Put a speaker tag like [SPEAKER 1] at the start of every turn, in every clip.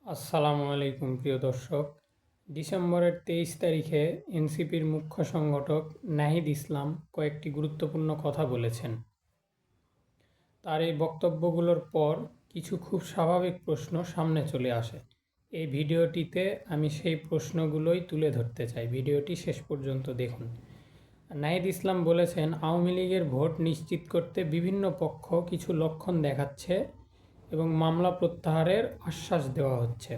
[SPEAKER 1] আসসালামু আলাইকুম প্রিয় দর্শক। ডিসেম্বরের 23 তারিখে এনসিপির মুখ্য সংগঠক নাহিদ ইসলাম কয়েকটি গুরুত্বপূর্ণ কথা বলেছেন। তার এই বক্তব্যগুলোর পর কিছু খুব স্বাভাবিক প্রশ্ন সামনে চলে আসে। এই ভিডিওটিতে আমি সেই প্রশ্নগুলোই তুলে ধরতে চাই। ভিডিওটি শেষ পর্যন্ত দেখুন। নাহিদ ইসলাম বলেছেন, আওয়ামী লীগের ভোট নিশ্চিত করতে বিভিন্ন পক্ষ কিছু লক্ষণ দেখাচ্ছে এবং মামলা প্রত্যাহারের আশ্বাস দেওয়া হচ্ছে।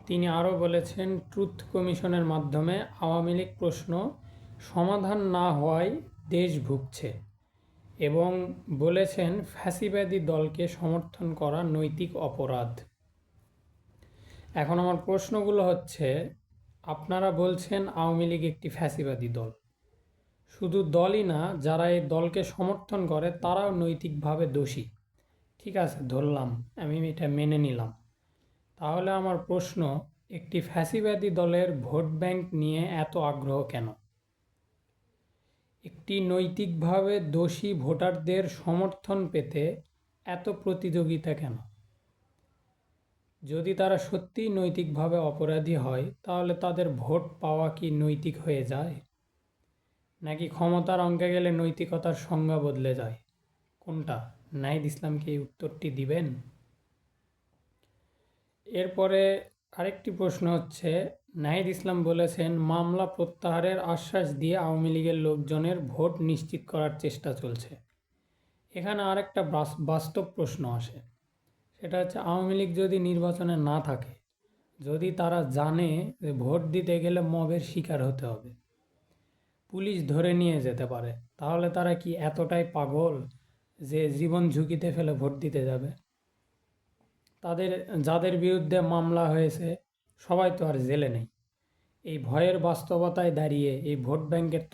[SPEAKER 1] তিনি আরও বলেছেন, ট্রুথ কমিশনের মাধ্যমে আওয়ামী লীগ প্রশ্ন সমাধান না হওয়ায় দেশ ভুগছে এবং বলেছেন ফ্যাসিবাদী দলকে সমর্থন করা নৈতিক অপরাধ। এখন আমার প্রশ্নগুলো হচ্ছে, আপনারা বলছেন আওয়ামী লীগ একটি ফ্যাসিবাদী দল। শুধু দলই না, যারা এই দলকে সমর্থন করে তারাও নৈতিকভাবে দোষী। ঠিক আছে, ধরলাম, আমি এটা মেনে নিলাম। তাহলে আমার প্রশ্ন, একটি ফ্যাসিবাদী দলের ভোট ব্যাংক নিয়ে এত আগ্রহ কেন? একটি নৈতিকভাবে দোষী ভোটারদের সমর্থন পেতে এত প্রতিযোগিতা কেন? যদি তারা সত্যিই নৈতিকভাবে অপরাধী হয়, তাহলে তাদের ভোট পাওয়া কি নৈতিক হয়ে যায়? নাকি ক্ষমতার অঙ্কে গেলে নৈতিকতার সংজ্ঞা বদলে যায়? কোনটা? নাহিদ ইসলামকে এই উত্তরটি দিবেন? এরপরে আরেকটি প্রশ্ন হচ্ছে, নাহিদ ইসলাম বলেছেন মামলা প্রত্যাহারের আশ্বাস দিয়ে আওয়ামী লীগের লোকজনের ভোট নিশ্চিত করার চেষ্টা চলছে। এখানে আরেকটা বাস্তব প্রশ্ন আসে, সেটা হচ্ছে আওয়ামী লীগ যদি নির্বাচনে না থাকে, যদি তারা জানে যে ভোট দিতে গেলে মবের শিকার হতে হবে, পুলিশ ধরে নিয়ে যেতে পারে, তাহলে তারা কি এতটাই পাগল যে জীবন ঝুঁকিতে ফেলে ভোট দিতে যাবে? যাদের বিরুদ্ধে মামলা হয়েছে সবাই তো আর জেলে নেই। এই ভয়ের বাস্তবতায় দাঁড়িয়ে এই ভোট ব্যাংকের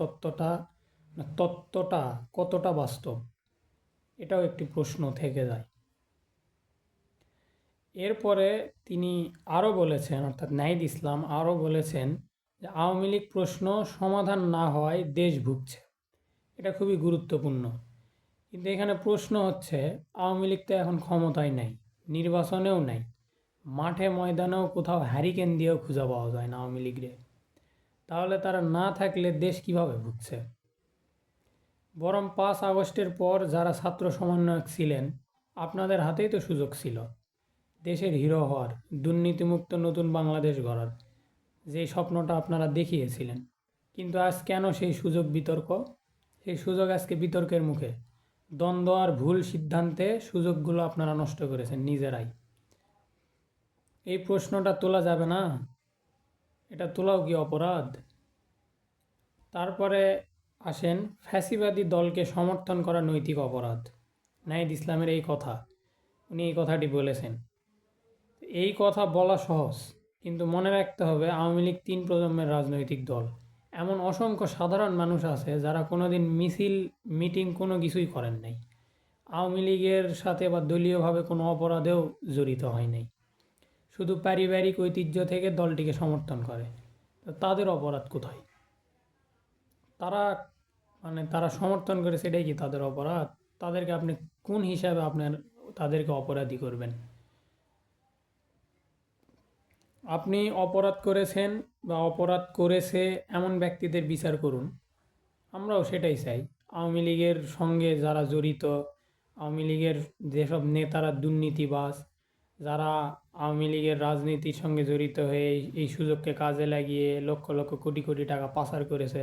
[SPEAKER 1] তত্ত্বটা কতটা বাস্তব, এটাও একটি প্রশ্ন থেকে যায়। এরপরে তিনি আরও বলেছেন, অর্থাৎ নাহিদ ইসলাম আরও বলেছেন যে আওয়ামী লীগ প্রশ্ন সমাধান না হওয়ায় দেশ ভুগছে। এটা খুবই গুরুত্বপূর্ণ। কিন্তু এখানে প্রশ্ন হচ্ছে, আওয়ামী লীগ তো এখন ক্ষমতায় নেই, নির্বাচনেও নেই, মাঠে ময়দানেও কোথাও হ্যারিকেন দিয়েও খুঁজে পাওয়া যায় না আওয়ামী লীগরে। তাহলে তারা না থাকলে দেশ কিভাবে ভুগছে? বরং 5 আগস্টের পর যারা ছাত্র সমন্বয়ক ছিলেন, আপনাদের হাতেই তো সুযোগ ছিল দেশের হিরো হওয়ার, দুর্নীতিমুক্ত নতুন বাংলাদেশ গড়ার, যেই স্বপ্নটা আপনারা দেখিয়েছিলেন। কিন্তু আজ কেন সেই সুযোগ বিতর্ক? সেই সুযোগ আজকে বিতর্কের মুখে। দ্বন্দ্ব আর ভুল সিদ্ধান্তে সুযোগগুলো আপনারা নষ্ট করেছেন নিজেরাই। এই প্রশ্নটা তোলা যাবে না? এটা তোলাও কি অপরাধ? তারপরে আসেন, ফ্যাসিবাদী দলকে সমর্থন করা নৈতিক অপরাধ। নাহিদ ইসলামের এই কথা, উনি এই কথাটি বলেছেন। এই কথা বলা সহজ, কিন্তু মনে রাখতে হবে আওয়ামী লীগ 3 প্রজন্মের রাজনৈতিক দল। এমন অসংখ্য সাধারণ মানুষ আছে যারা কোনোদিন মিছিল মিটিং কোনো কিছুই করেন নাই, আওয়ামী লীগের সাথে বা দলীয়ভাবে কোনো অপরাধেও জড়িত হয় নাই, শুধু পারিবারিক ঐতিহ্য থেকে দলটিকে সমর্থন করে। তো তাদের অপরাধ কোথায়? তারা তারা সমর্থন করে, সেটাই কি তাদের অপরাধ? তাদেরকে আপনি কোন হিসাবে তাদেরকে অপরাধী করবেন? আপনি অপরাধ করেছেন বা অপরাধ করেছে এমন ব্যক্তিদের বিচার করুন। আমরাও সেটাই চাই। আওয়ামী লীগের সঙ্গে যারা জড়িত, আওয়ামী লীগের যেসব নেতারা দুর্নীতিবাজ, যারা আওয়ামী লীগের রাজনীতির সঙ্গে জড়িত হয়ে এই সুযোগকে কাজে লাগিয়ে লক্ষ লক্ষ কোটি কোটি টাকা পাচার করেছে,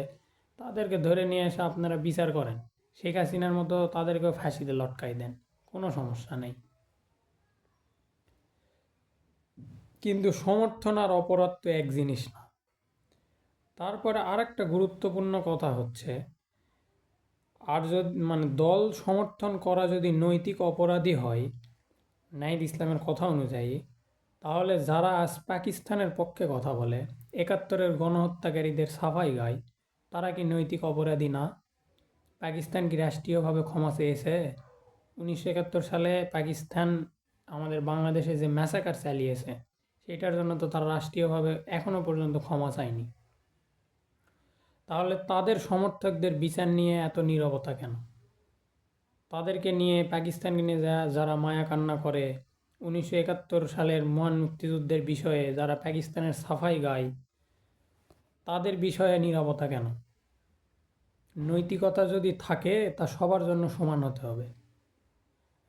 [SPEAKER 1] তাদেরকে ধরে নিয়ে এসে আপনারা বিচার করেন। শেখ হাসিনার মতো তাদেরকেও ফাঁসিতে লটকাই দেন, কোনো সমস্যা নেই। কিন্তু সমর্থন আর অপরাধ তো এক জিনিস না। তারপরে আরেকটা গুরুত্বপূর্ণ কথা হচ্ছে, আর যদি দল সমর্থন করা যদি নৈতিক অপরাধী হয় নাহিদ ইসলামের কথা অনুযায়ী, তাহলে যারা আজ পাকিস্তানের পক্ষে কথা বলে, 71-এর গণহত্যাকারীদের সাফাই গায়, তারা কি নৈতিক অপরাধী না? পাকিস্তান কি রাষ্ট্রীয়ভাবে ক্ষমা চেয়েছে? 1971 সালে পাকিস্তান আমাদের বাংলাদেশে যে ম্যাসাকার চালিয়েছে, সেটার জন্য তো তারা রাষ্ট্রীয়ভাবে এখনও পর্যন্ত ক্ষমা চায়নি। তাহলে তাদের সমর্থকদের বিচার নিয়ে এত নীরবতা কেন? তাদেরকে নিয়ে, পাকিস্তানকে নিয়ে যারা মায়া কান্না করে, 1971 সালের মহান মুক্তিযুদ্ধের বিষয়ে যারা পাকিস্তানের সাফাই গায় তাদের বিষয়ে নীরবতা কেন? নৈতিকতা যদি থাকে তা সবার জন্য সমান হতে হবে।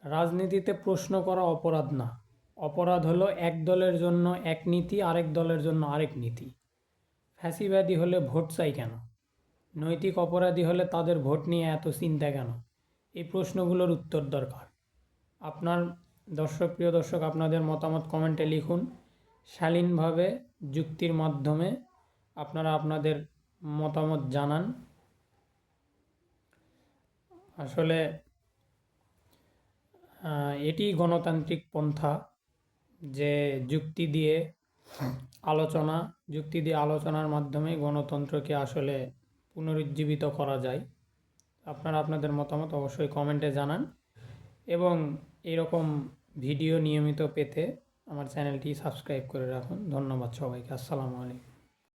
[SPEAKER 1] রাজনীতিতে প্রশ্ন করা অপরাধ না, অপরাধ হলো এক দলের জন্য এক নীতি, আরেক দলের জন্য আরেক নীতি। ফ্যাসিবাদী হলে ভোট চাই কেন? নৈতিক অপরাধী হলে তাদের ভোট নিয়ে এত চিন্তা কেন? এই প্রশ্নগুলোর উত্তর দরকার। আপনার প্রিয় দর্শক, আপনাদের মতামত কমেন্টে লিখুন। শালীনভাবে যুক্তির মাধ্যমে আপনারা আপনাদের মতামত জানান। আসলে এটি গণতান্ত্রিক পন্থা যে যুক্তি দিয়ে আলোচনার মাধ্যমে গণতন্ত্রকে আসলে পুনরুজ্জীবিত করা যায়। আপনারা আপনাদের মতামত অবশ্যই কমেন্টে জানান এবং এরকম ভিডিও নিয়মিত পেতে আমার চ্যানেলটি সাবস্ক্রাইব করে রাখুন। ধন্যবাদ সবাইকে। আসসালামু আলাইকুম।